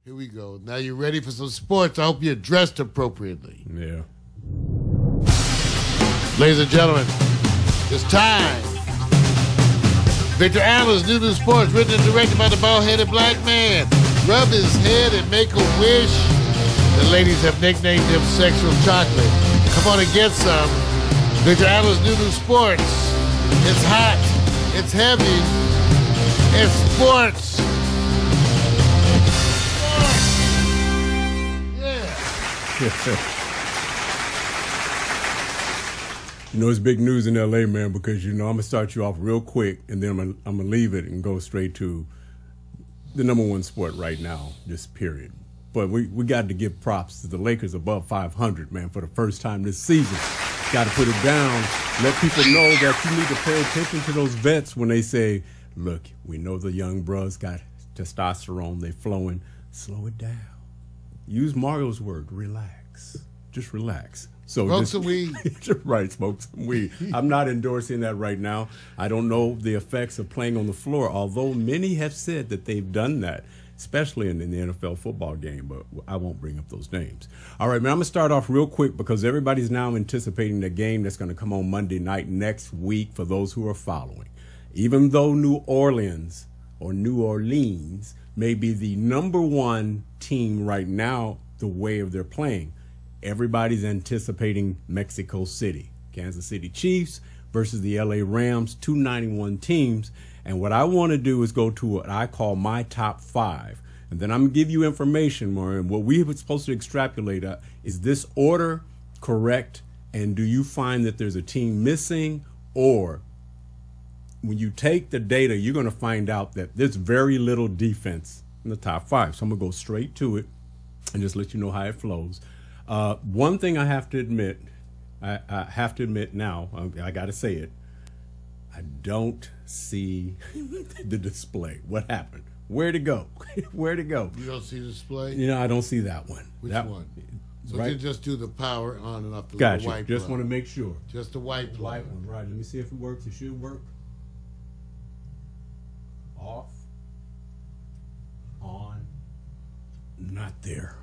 Here we go. Now you're ready for some sports. I hope you're dressed appropriately. Yeah. Ladies and gentlemen, it's time. Victor Allen's new sports, written and directed by the bald-headed black man. Rub his head and make a wish. The ladies have nicknamed him Sexual Chocolate. Come on and get some. Victor Allen's new sports. It's hot. It's heavy. It's sports. You know, it's big news in L.A., man, because, you know, I'm going to start you off real quick, and then I'm going to leave it and go straight to the number one sport right now, just period. But we got to give props to the Lakers above 500, man, for the first time this season. Got to put it down. Let people know that you need to pay attention to those vets when they say, look, we know the young bros got testosterone, they flowing. Slow it down. Use Mario's word, relax. Just relax. So smoke some weed. Right, smoke some weed. I'm not endorsing that right now. I don't know the effects of playing on the floor, although many have said that they've done that, especially in the NFL football game, but I won't bring up those names. All right, man, I'm going to start off real quick because everybody's now anticipating the game that's going to come on Monday night next week for those who are following. Even though New Orleans may be the number one team right now, the way of their playing, everybody's anticipating Mexico City. Kansas City Chiefs versus the LA Rams, 291 teams. And what I want to do is go to what I call my top five. And then I'm going to give you information, Mario. What we were supposed to extrapolate is this order correct? And do you find that there's a team missing? Or when you take the data, you're going to find out that there's very little defense in the top five. So I'm going to go straight to it and just let you know how it flows. One thing I have to admit, I got to say it. I don't see the display. What happened? Where'd it go? Where'd it go? You don't see the display? You know, I don't see that one. Which one? So right? you just do the power on and off the Gotcha. white Just plug. want to make sure. Just the white plug. White one, right. Let me see if it works. It should work. Off. On. Not there.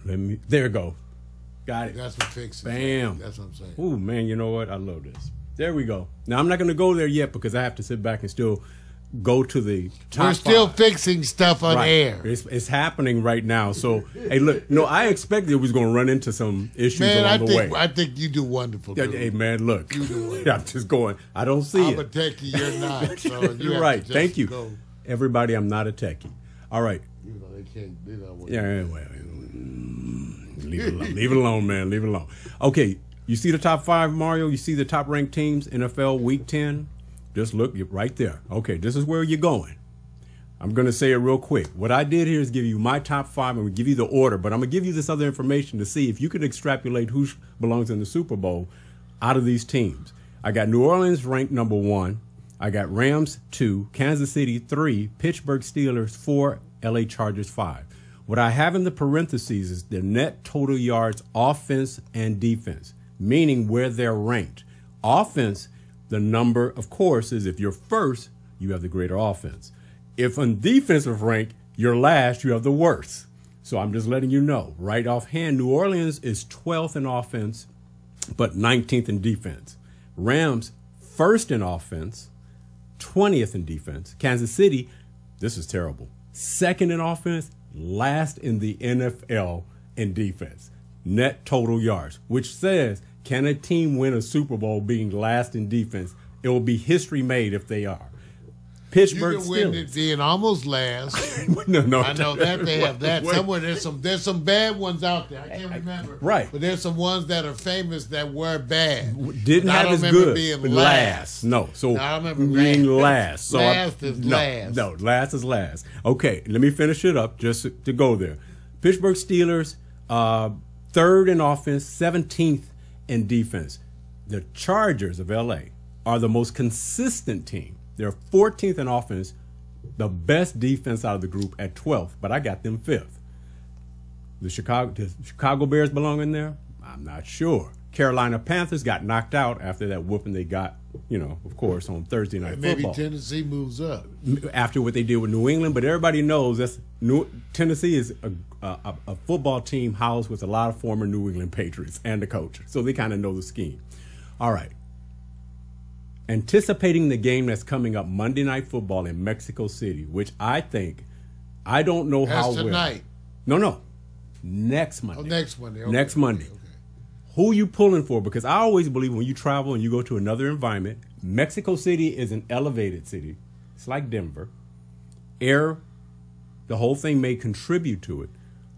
There it go. Got it. That's what fixes it. Bam. That's what I'm saying. Ooh, man, you know what? I love this. There we go. Now, I'm not going to go there yet because I have to sit back and still go to the top We're still five. Fixing stuff on air. It's happening right now. So, hey, look, no, I expected we was going to run into some issues Man, along the way. I think you do wonderful. Dude. Hey, man, look. You do wonderful. I'm just going. I don't see I'm it. a techie. You're not. So You're right. Thank you. Go. Everybody, I'm not a techie. All right. You know, they can't. They don't want Yeah, well, leave it alone. Leave it alone, man. Leave it alone. Okay, you see the top five, Mario? You see the top ranked teams, NFL Week 10? Just look right there. Okay, this is where you're going. I'm going to say it real quick. What I did here is give you my top five, and we give you the order, but I'm going to give you this other information to see if you can extrapolate who belongs in the Super Bowl out of these teams. I got New Orleans ranked number 1. I got Rams 2, Kansas City 3, Pittsburgh Steelers 4, LA Chargers 5. What I have in the parentheses is their net total yards, offense and defense, meaning where they're ranked. Offense, the number, of course, is if you're first, you have the greater offense. If on defensive rank, you're last, you have the worst. So I'm just letting you know. Right offhand, New Orleans is 12th in offense, but 19th in defense. Rams, first in offense, 20th in defense. Kansas City, this is terrible, second in offense, last in the NFL in defense. Net total yards, which says, can a team win a Super Bowl being last in defense? It will be history made if they are. Pittsburgh Steelers. You can win it being almost last. No, I know that they have that. Somewhere there's some bad ones out there. I can't remember. Right. But there's some ones that are famous that were bad. Didn't have as good. Being last. No. So I remember being last. So last is last. No, last is last. Okay, let me finish it up just to go there. Pittsburgh Steelers, 3rd in offense, 17th in defense. The Chargers of LA are the most consistent team. They're 14th in offense, the best defense out of the group at 12th, but I got them 5th. The Chicago Bears belong in there? I'm not sure. Carolina Panthers got knocked out after that whooping they got of course, on Thursday Night And maybe Football. Tennessee moves up. After what they did with New England, but everybody knows Tennessee is a football team housed with a lot of former New England Patriots and the coach, so they kind of know the scheme. All right. Anticipating the game that's coming up, Monday Night Football in Mexico City, which I don't know That's how well. tonight. No. Next Monday. Oh, next Monday. Okay. Next Monday. Okay. Who you pulling for? Because I always believe when you travel and you go to another environment, Mexico City is an elevated city. It's like Denver. The whole thing may contribute to it.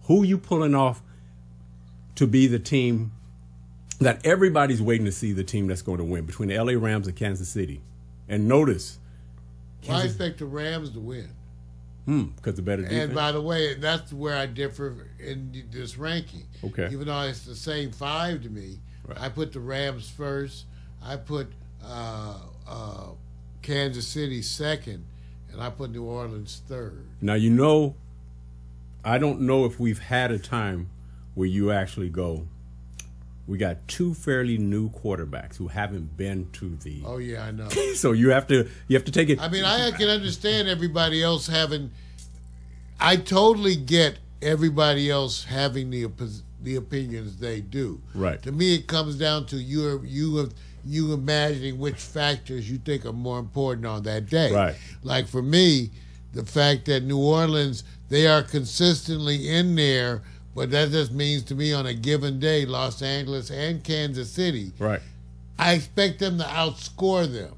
Who you pulling off to be the team that everybody's waiting to see, the team that's going to win between the LA Rams and Kansas City? And notice, I expect the Rams to win. Because the better defense. And by the way, that's where I differ in this ranking. Okay. Even though it's the same 5 to me, Right. I put the Rams first. I put Kansas City second, and I put New Orleans third. Now, I don't know if we've had a time where you actually go, we got 2 fairly new quarterbacks who haven't been to the. Oh yeah, I know. So you have to take it. I mean, I can understand everybody else having. I totally get everybody else having the opinions they do. Right. To me, it comes down to you imagining which factors you think are more important on that day. Right. Like for me, the fact that New Orleans, they are consistently in there, but that just means to me on a given day, Los Angeles and Kansas City, Right. I expect them to outscore them.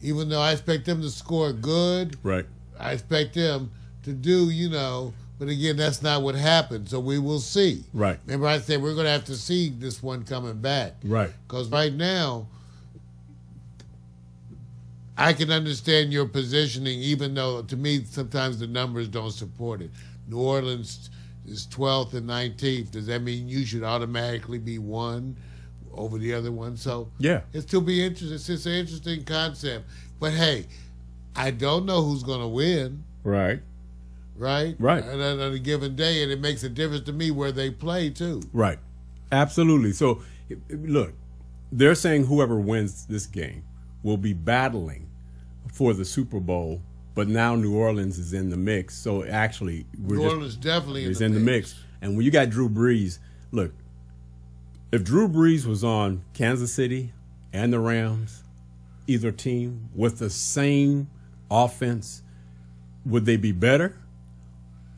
Even though I expect them to score good, Right. I expect them to do, but again, that's not what happened. So we will see. Right. Remember I said we're going to have to see this one coming back. Right. Because right now, I can understand your positioning, even though to me sometimes the numbers don't support it. New Orleans is 12th and 19th. Does that mean you should automatically be one over the other one? So Yeah. it's to be interesting. It's an interesting concept. But hey, I don't know who's going to win. Right. Right? Right. And on a given day, and it makes a difference to me where they play, too. Right. Absolutely. So, look, they're saying whoever wins this game will be battling for the Super Bowl, but now New Orleans is in the mix. So, actually, New Orleans definitely is in the mix. And when you got Drew Brees, look, if Drew Brees was on Kansas City and the Rams, either team, with the same offense, would they be better?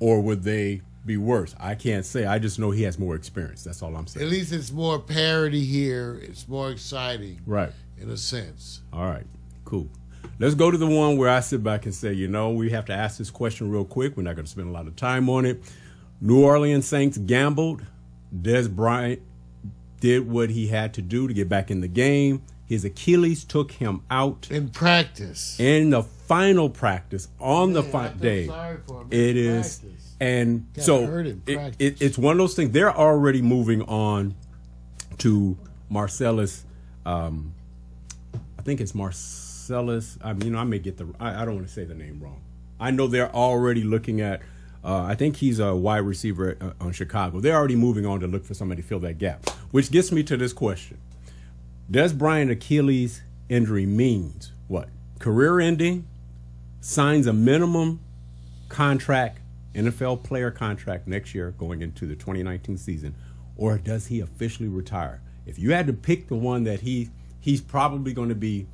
Or would they be worse? I can't say. I just know he has more experience. That's all I'm saying. At least it's more parity here. It's more exciting. Right. In a sense. All right. Cool. Let's go to the one where I sit back and say, we have to ask this question real quick. We're not going to spend a lot of time on it. New Orleans Saints gambled. Des Bryant did what he had to do to get back in the game. His Achilles took him out. In practice. In the final practice, on the final day. Sorry for him. It is. And Got so hurt in practice. it's one of those things. They're already moving on to Marcellus. I think it's Marcellus. I may get I don't want to say the name wrong. I know they're already looking at. I think he's a wide receiver on Chicago. They're already moving on to look for somebody to fill that gap. Which gets me to this question: Des Bryant Achilles injury means what? Career ending, signs a minimum contract, NFL player contract next year going into the 2019 season, or does he officially retire? If you had to pick the one that he's probably going to be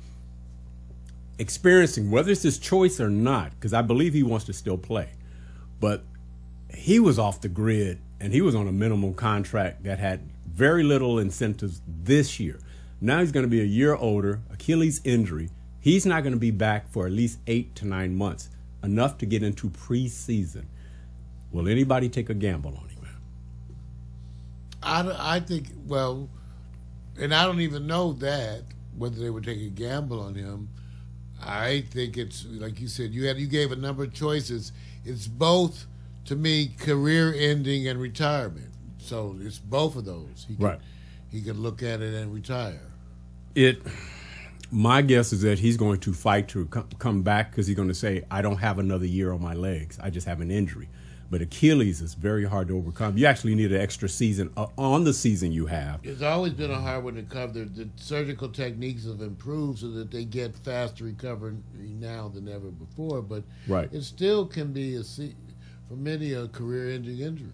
experiencing, whether it's his choice or not, because I believe he wants to still play, but he was off the grid and he was on a minimum contract that had very little incentives this year. Now he's going to be a year older, Achilles injury. He's not going to be back for at least 8 to 9 months, enough to get into preseason. Will anybody take a gamble on him? I think, well, and I don't even know that, whether they would take a gamble on him. I think it's, like you said, you gave a number of choices. It's both, to me, career ending and retirement. So it's both of those. He could look at it and retire. My guess is that he's going to fight to come back because he's going to say, I don't have another year on my legs. I just have an injury. But Achilles is very hard to overcome. You actually need an extra season on the season you have. It's always been a hard one to cover. The surgical techniques have improved so that they get faster recovery now than ever before. But it still can be, for many, a career-ending injury.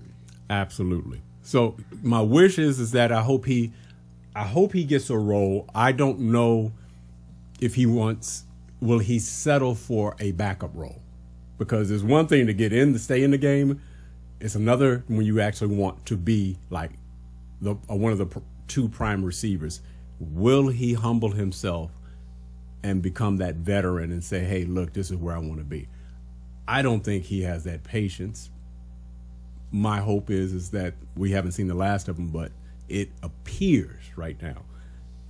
Absolutely. So my wish is that I hope he gets a role. I don't know if will he settle for a backup role? Because there's one thing to get in to stay in the game. It's another when you actually want to be like one of the two prime receivers. Will he humble himself and become that veteran and say, hey, look, this is where I want to be? I don't think he has that patience. My hope is that we haven't seen the last of him, but it appears right now.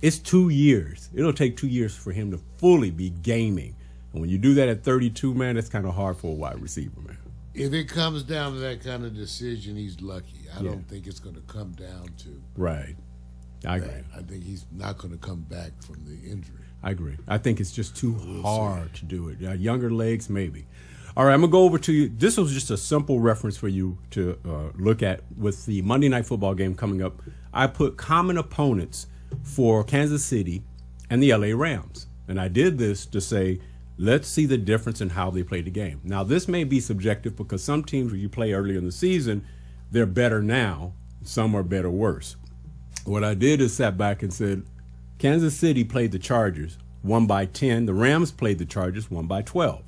It's 2 years. It'll take 2 years for him to fully be gaming. And when you do that at 32, man, it's kind of hard for a wide receiver, man. If it comes down to that kind of decision, he's lucky. I don't think it's going to come down to right. I agree. I think he's not going to come back from the injury. I agree. I think it's just too hard to do it. Younger legs, maybe. All right, I'm going to go over to you. This was just a simple reference for you to look at with the Monday Night Football game coming up. I put common opponents for Kansas City and the LA Rams. And I did this to say, let's see the difference in how they play the game. Now, this may be subjective because some teams when you play early in the season, they're better now. Some are better worse. What I did is sat back and said, Kansas City played the Chargers, won by 10. The Rams played the Chargers, won by 12.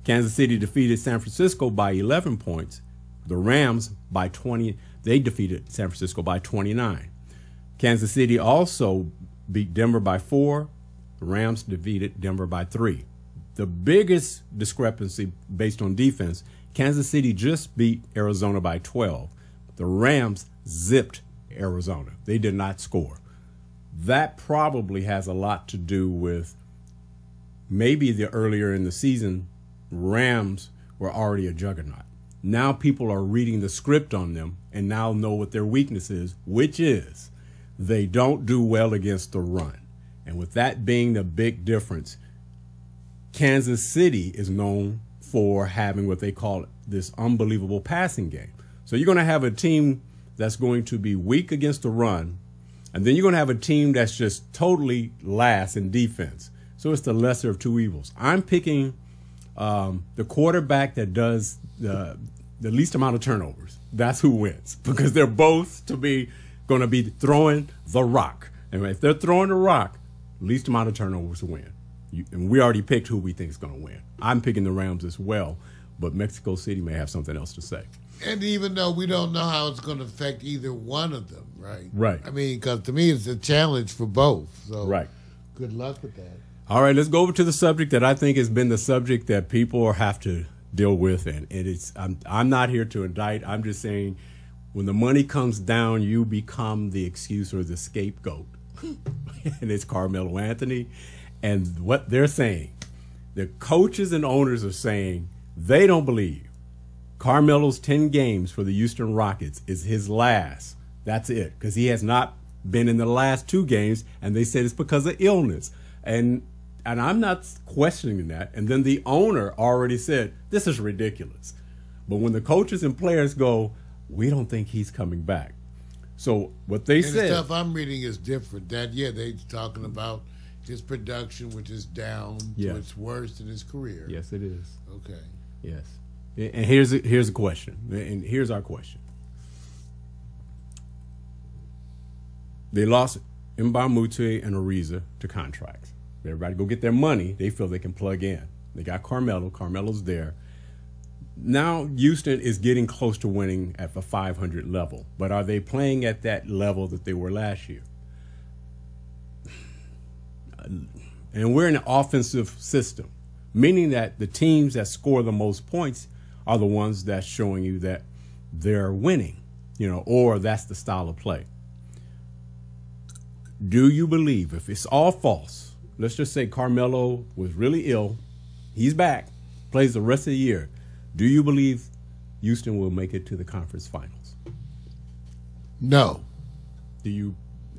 Kansas City defeated San Francisco by 11 points. The Rams by 20. They defeated San Francisco by 29. Kansas City also beat Denver by 4. The Rams defeated Denver by 3. The biggest discrepancy based on defense, Kansas City just beat Arizona by 12. The Rams zipped Arizona. They did not score. That probably has a lot to do with maybe the earlier in the season, Rams were already a juggernaut. Now people are reading the script on them and now know what their weakness is, which is they don't do well against the run. And with that being the big difference, Kansas City is known for having what they call this unbelievable passing game. So you're going to have a team that's going to be weak against the run, and then you're going to have a team that's just totally last in defense. So it's the lesser of two evils. I'm picking the quarterback that does the least amount of turnovers. That's who wins because they're both going to be throwing the rock. And if they're throwing the rock, least amount of turnovers win. And we already picked who we think is going to win. I'm picking the Rams as well, but Mexico City may have something else to say. And even though we don't know how it's going to affect either one of them, right? Right. I mean, because to me it's a challenge for both. So right. Good luck with that. All right, let's go over to the subject that I think has been the subject that people have to deal with. And I'm not here to indict. I'm just saying when the money comes down, you become the excuse or the scapegoat. And it's Carmelo Anthony. And what they're saying, the coaches and owners are saying they don't believe Carmelo's 10 games for the Houston Rockets is his last. That's it, because he has not been in the last 2 games, and they said it's because of illness. And I'm not questioning that. And then the owner already said, this is ridiculous. But when the coaches and players go, we don't think he's coming back. So what they said. The stuff I'm reading is different. They're talking about his production, which is down to its worst in his career. Yes, it is. Okay. Yes. And here's a question. And here's our question. They lost Mbamute and Ariza to contracts. Everybody go get their money. They feel they can plug in. They got Carmelo. Carmelo's there. Now Houston is getting close to winning at the 500 level. But are they playing at that level that they were last year? And we're in an offensive system, meaning that the teams that score the most points are the ones that's showing you that they're winning, or that's the style of play. Do you believe, if it's all false, let's just say Carmelo was really ill, he's back, plays the rest of the year, do you believe Houston will make it to the conference finals? No.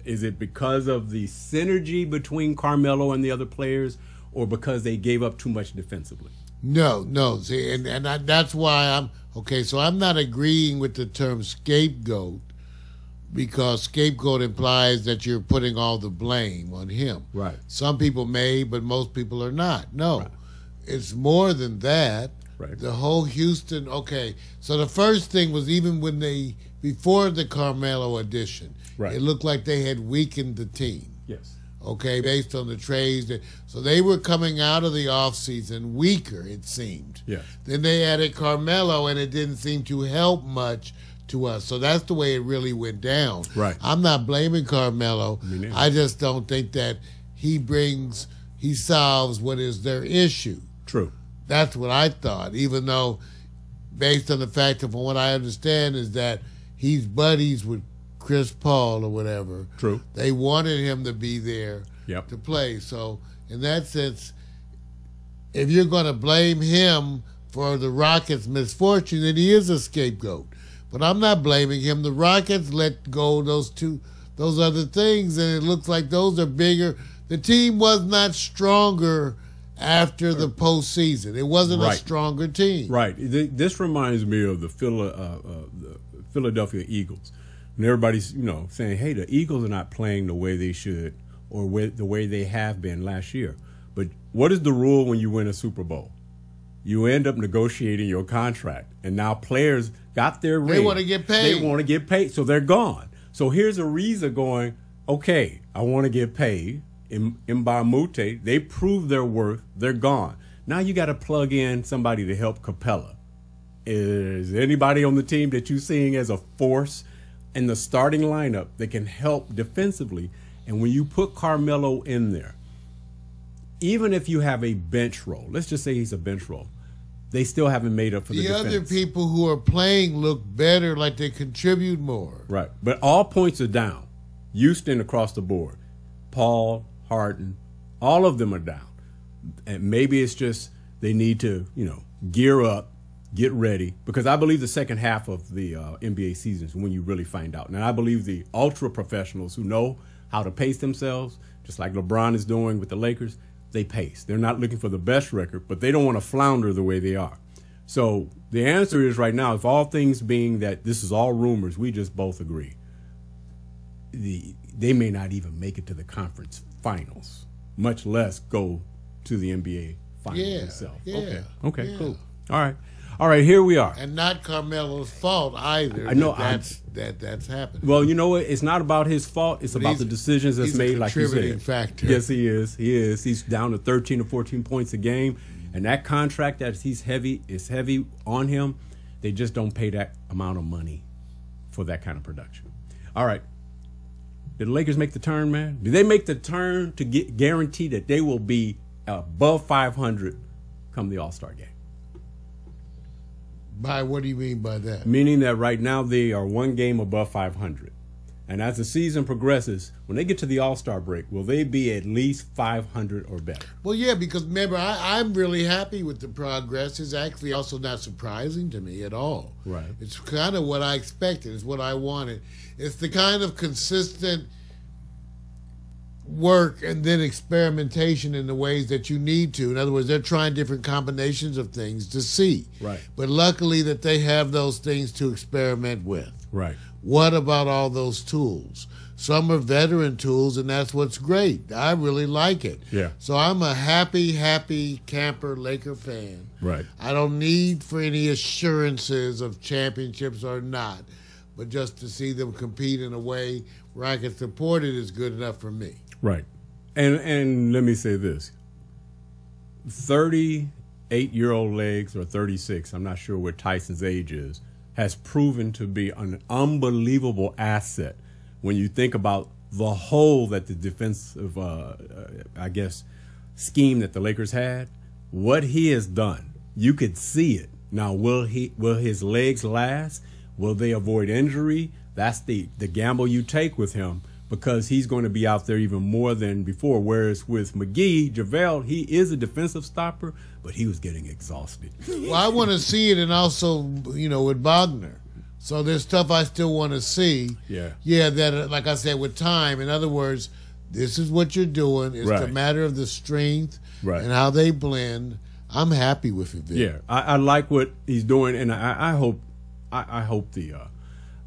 Is it because of the synergy between Carmelo and the other players, or because they gave up too much defensively? No. See, and that's why I'm Okay, so I'm not agreeing with the term scapegoat because scapegoat implies that you're putting all the blame on him. Right. Some people may, but most people are not. No, Right. It's more than that. Right. The whole Houston, okay, so the first thing was even when before the Carmelo addition, Right. it looked like they had weakened the team. Yes. Okay, based on the trades. So they were coming out of the offseason weaker, it seemed. Yes. Then they added Carmelo, and it didn't seem to help much to us. So that's the way it really went down. Right. I'm not blaming Carmelo. Me neither. I just don't think that he solves what is their issue. True. That's what I thought, even though based on the fact that from what I understand is that he's buddies with Chris Paul or whatever. True. They wanted him to be there Yep. to play. So in that sense, if you're going to blame him for the Rockets' misfortune, then he is a scapegoat. But I'm not blaming him. The Rockets let go of those other things, and it looks like those are bigger. The team was not stronger after the postseason. It wasn't a Right. stronger team. Right. This reminds me of the Philadelphia Eagles. And everybody's, saying, hey, the Eagles are not playing the way they should or the way they have been last year. But what is the rule when you win a Super Bowl? You end up negotiating your contract, and now players got their ring. They want to get paid. They want to get paid, so they're gone. So here's Ariza going, okay, I want to get paid. Mbamute, they proved their worth. They're gone. Now you got to plug in somebody to help Capella. Is anybody on the team that you're seeing as a force in the starting lineup that can help defensively? And when you put Carmelo in there, even if you have a bench role, let's just say he's a bench role, they still haven't made up for the defense. The other people who are playing look better, like they contribute more. Right. But all points are down. Houston across the board. Paul, Harden, all of them are down. And maybe it's just they need to, gear up, get ready. Because I believe the second half of the NBA season is when you really find out. And I believe the ultra professionals who know how to pace themselves, just like LeBron is doing with the Lakers, they pace. They're not looking for the best record, but they don't want to flounder the way they are. So the answer is right now, if all things being that this is all rumors, we just both agree, they may not even make it to the conference finals, much less go to the NBA finals itself. Yeah, Okay, yeah. cool. All right, here we are. And not Carmelo's fault either. I know that's happened. Well, you know what? It's not about his fault. It's about the decisions that's made, like you said. He's a contributing factor. Yes, he is. He is. He's down to 13 or 14 points a game. And that contract that is heavy on him. They just don't pay that amount of money for that kind of production. All right. Did the Lakers make the turn, man? Did they make the turn to guarantee that they will be above 500 come the All-Star game? By what do you mean by that? Meaning that right now they are one game above 500. And as the season progresses, when they get to the All-Star break, will they be at least 500 or better? Well, yeah, because remember, I'm really happy with the progress. It's actually also not surprising to me at all. Right. It's kind of what I expected. It's what I wanted. It's the kind of consistent work and then experimentation in the ways that you need to. In other words, they're trying different combinations of things to see. Right. But luckily that they have those things to experiment with. Right. What about all those tools? Some are veteran tools, and that's what's great. I really like it. Yeah. So I'm a happy camper Laker fan. Right. I don't need for any assurances of championships or not, but just to see them compete in a way where I can support it is good enough for me. Right. And let me say this. 38-year-old legs or 36, I'm not sure what Tyson's age is, has proven to be an unbelievable asset when you think about the hole that the defensive, scheme that the Lakers had. What he has done, you could see it. Now, will his legs last? Will they avoid injury? That's the gamble you take with him, because he's going to be out there even more than before. Whereas with JaVale, he is a defensive stopper, but he was getting exhausted. Well, I want to see it, and also, with Wagner. So there's stuff I still want to see. Yeah. Yeah, that, like I said, with time. In other words, this is what you're doing. It's Right. a matter of the strength Right. and how they blend. I'm happy with it, Vic. Yeah, I like what he's doing, and I hope the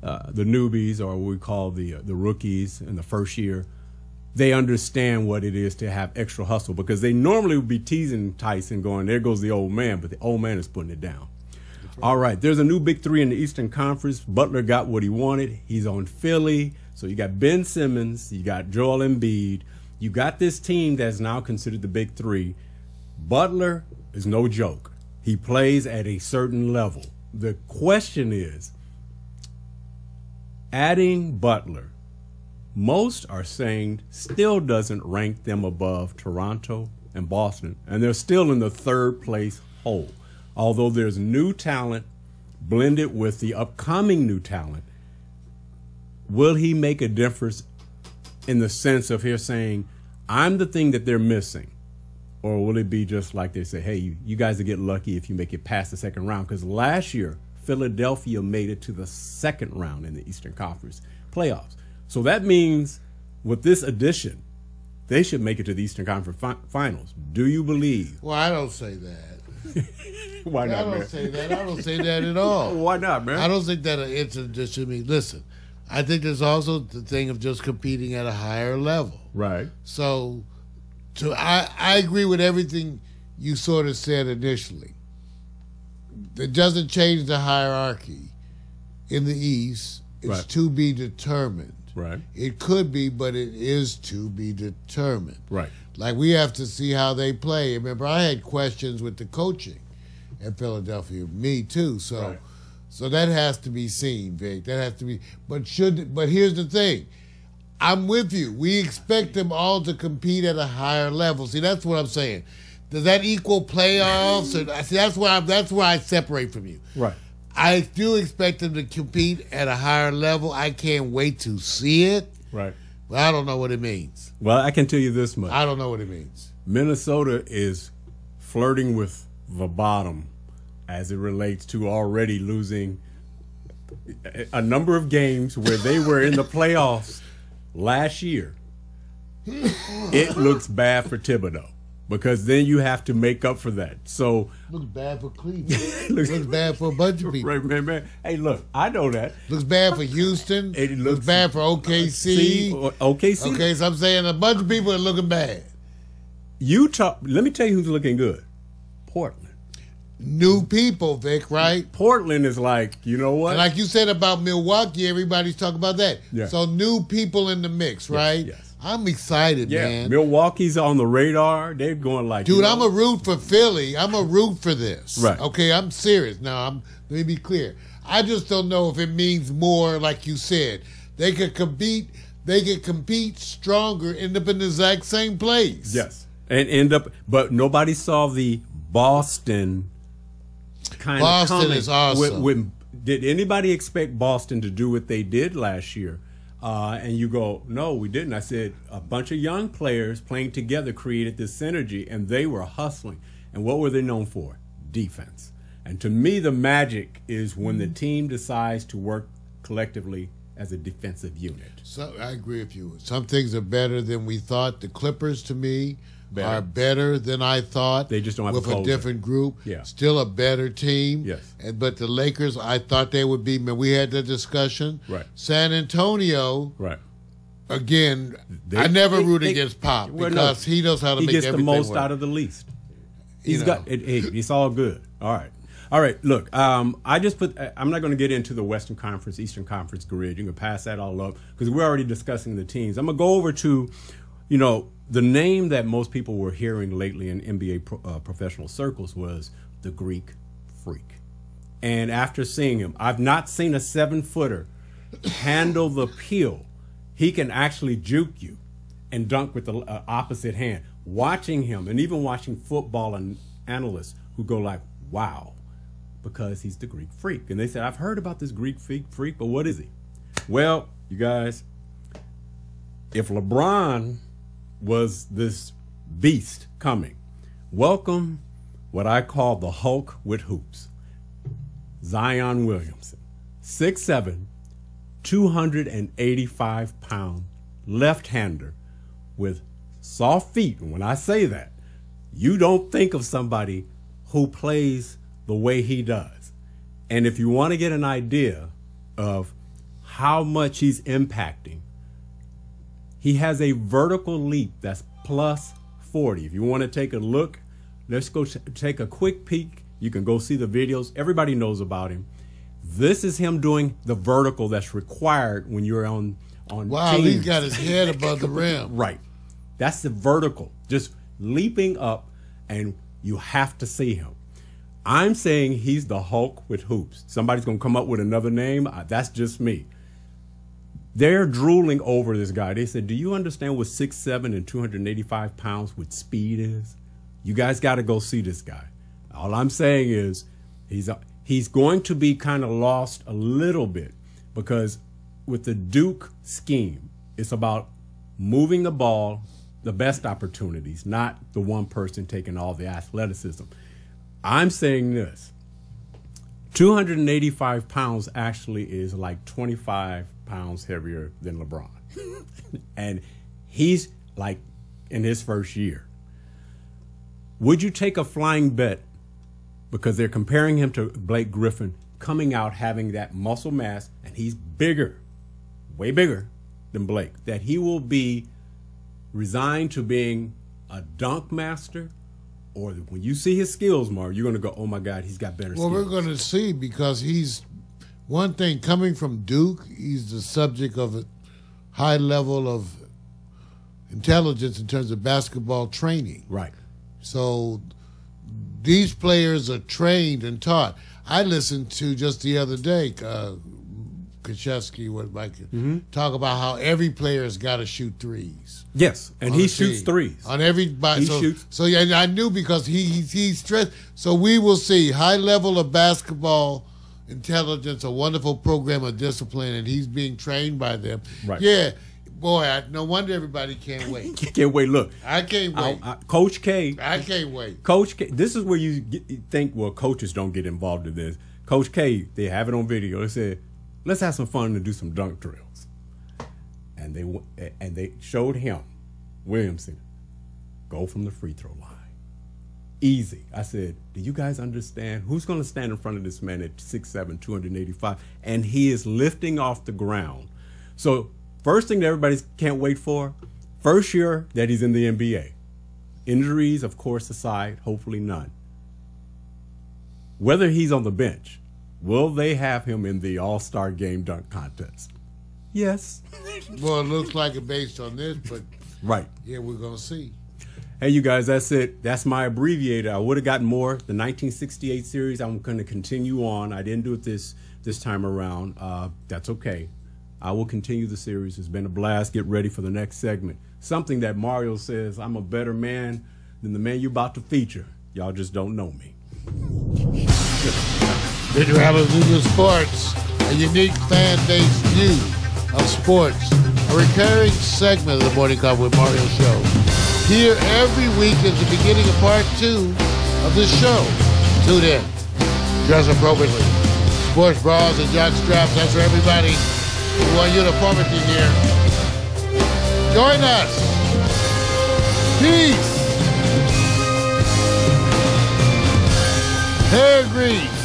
newbies, or what we call the rookies in the first year, they understand what it is to have extra hustle, because they normally would be teasing Tyson, going, there goes the old man, but the old man is putting it down. Right. All right, there's a new big three in the Eastern Conference. Butler got what he wanted. He's on Philly. So you got Ben Simmons, you got Joel Embiid, you got this team that's now considered the big three. Butler is no joke. He plays at a certain level. The question is, adding Butler, most are saying still doesn't rank them above Toronto and Boston, and they're still in the third place hole. Although there's new talent blended with the upcoming new talent, will he make a difference in the sense of here saying, I'm the thing that they're missing? Or will it be just like they say, hey, you guys will get lucky if you make it past the second round? Because last year, Philadelphia made it to the second round in the Eastern Conference playoffs. So that means with this addition, they should make it to the Eastern Conference finals. Do you believe? Well, I don't say that. Why not, man? I don't say that. I don't say that at all. Why not, man? I don't think that it's an addition to me. Listen, I think there's also the thing of just competing at a higher level. Right. So I agree with everything you sort of said initially. It doesn't change the hierarchy in the East. It's right. to be determined. Right. It could be, but it is to be determined. Right. Like, we have to see how they play. Remember, I had questions with the coaching at Philadelphia. Me too. So, right. So that has to be seen, Vic. That has to be. But here's the thing. I'm with you. We expect them all to compete at a higher level. See, that's what I'm saying. Does that equal playoffs? Or, see, that's where I separate from you. Right. I do expect them to compete at a higher level. I can't wait to see it. Right. But I don't know what it means. Well, I can tell you this much. I don't know what it means. Minnesota is flirting with the bottom as it relates to already losing a number of games where they were in the playoffs last year. It looks bad for Thibodeau, because then you have to make up for that. So looks bad for Cleveland. looks bad for a bunch of people. Right, man. Hey, look, I know that. Looks bad for Houston. It looks bad for OKC. OKC. Okay, so I'm saying a bunch of people are looking bad. Utah. Let me tell you who's looking good. Portland. New people, Vic, right? Portland is like, you know what? And like you said about Milwaukee, everybody's talking about that. Yeah. So new people in the mix, right? Yes. I'm excited, man. Milwaukee's on the radar. They're going like, dude, I'm a root for Philly. I'm a root for this. Right. Okay, I'm serious. Now, let me be clear. I just don't know if it means more, like you said. They could compete. They could compete stronger, end up in the exact same place. Yes. And end up, but nobody saw the Boston kind of coming. Boston is awesome. Did anybody expect Boston to do what they did last year? And you go, no, we didn't. I said a bunch of young players playing together created this synergy, and they were hustling. And what were they known for? Defense. And to me, the magic is when the team decides to work collectively as a defensive unit. So I agree with you. Some things are better than we thought. The Clippers, to me, are better than I thought. They just don't have with a different group. Yeah. Still a better team. Yes. But the Lakers, I thought they would be. We had the discussion. Right. San Antonio. Right. Again, I never root against Pop because he knows how to make everything work. He gets the most out of the least. It's all good. All right. Look, I just I'm not going to get into the Western Conference, Eastern Conference grid. You can pass that all up because we're already discussing the teams. I'm going to go over to, the name that most people were hearing lately in NBA professional circles was the Greek Freak. And after seeing him, I've not seen a 7-footer handle the peel. He can actually juke you and dunk with the opposite hand. Watching him, and even watching football and analysts who go like, wow, because he's the Greek Freak. And they said, I've heard about this Greek freak, but what is he? Well, you guys, if LeBron was this beast coming, welcome what I call the Hulk with hoops. Zion Williamson, 6'7", 285-pound left-hander with soft feet. And when I say that, you don't think of somebody who plays the way he does. And if you want to get an idea of how much he's impacting, he has a vertical leap that's plus 40. If you want to take a look, let's go take a quick peek. You can go see the videos. Everybody knows about him. This is him doing the vertical that's required when you're on wow, teams. he's got his head above the rim. Right. That's the vertical. Just leaping up, and you have to see him. I'm saying he's the Hulk with hoops. Somebody's going to come up with another name. That's just me. They're drooling over this guy. They said, do you understand what 6'7" and 285 pounds with speed is? You guys got to go see this guy. All I'm saying is he's going to be kind of lost a little bit, because with the Duke scheme, it's about moving the ball, the best opportunities, not the one person taking all the athleticism. I'm saying this. 285 pounds actually is like 25 pounds heavier than LeBron. And he's like in his first year. Would you take a flying bet, because they're comparing him to Blake Griffin, coming out having that muscle mass, and he's bigger, way bigger than Blake, that he will be resigned to being a dunk master? Or when you see his skills, Mario, you're going to go, oh, my God, he's got better skills. Well, we're going to see, because he's, one thing, coming from Duke, he's the subject of a high level of intelligence in terms of basketball training. Right. So these players are trained and taught. I listened to just the other day, Krzyzewski was like talk about how every player's got to shoot threes. Yes, and he shoots threes on everybody. He shoots. So yeah, I knew, because he's stressed. So we will see high level of basketball intelligence, a wonderful program of discipline, and he's being trained by them. Right. Yeah, boy, no wonder everybody can't wait. Can't wait. Look, I can't wait. Coach K. I can't wait. Coach K. This is where you think, well, coaches don't get involved in this. Coach K, they have it on video. They said, let's have some fun and do some dunk drills. And they showed him, Williamson, go from the free throw line. Easy. I said, do you guys understand who's going to stand in front of this man at 6'7", 285? And he is lifting off the ground. So first thing that everybody can't wait for, first year that he's in the NBA. Injuries, of course, aside, hopefully none. Whether he's on the bench, will they have him in the All-Star Game dunk contest? Yes. Well, it looks like it based on this, but right. Yeah, we're going to see. Hey, you guys, that's it. That's my abbreviator. I would have gotten more. The 1968 series, I'm going to continue on. I didn't do it this time around. That's okay. I will continue the series. It's been a blast. Get ready for the next segment. Something that Mario says, I'm a better man than the man you're about to feature. Y'all just don't know me. Did you have a view of sports? A unique fan-based view of sports. A recurring segment of the Morning Call with Mario show. Here every week is the beginning of part 2 of this show. Tune in. Dress appropriately. Sports bras and jock straps. That's for everybody who want uniformity here. Join us. Peace. Hair grease.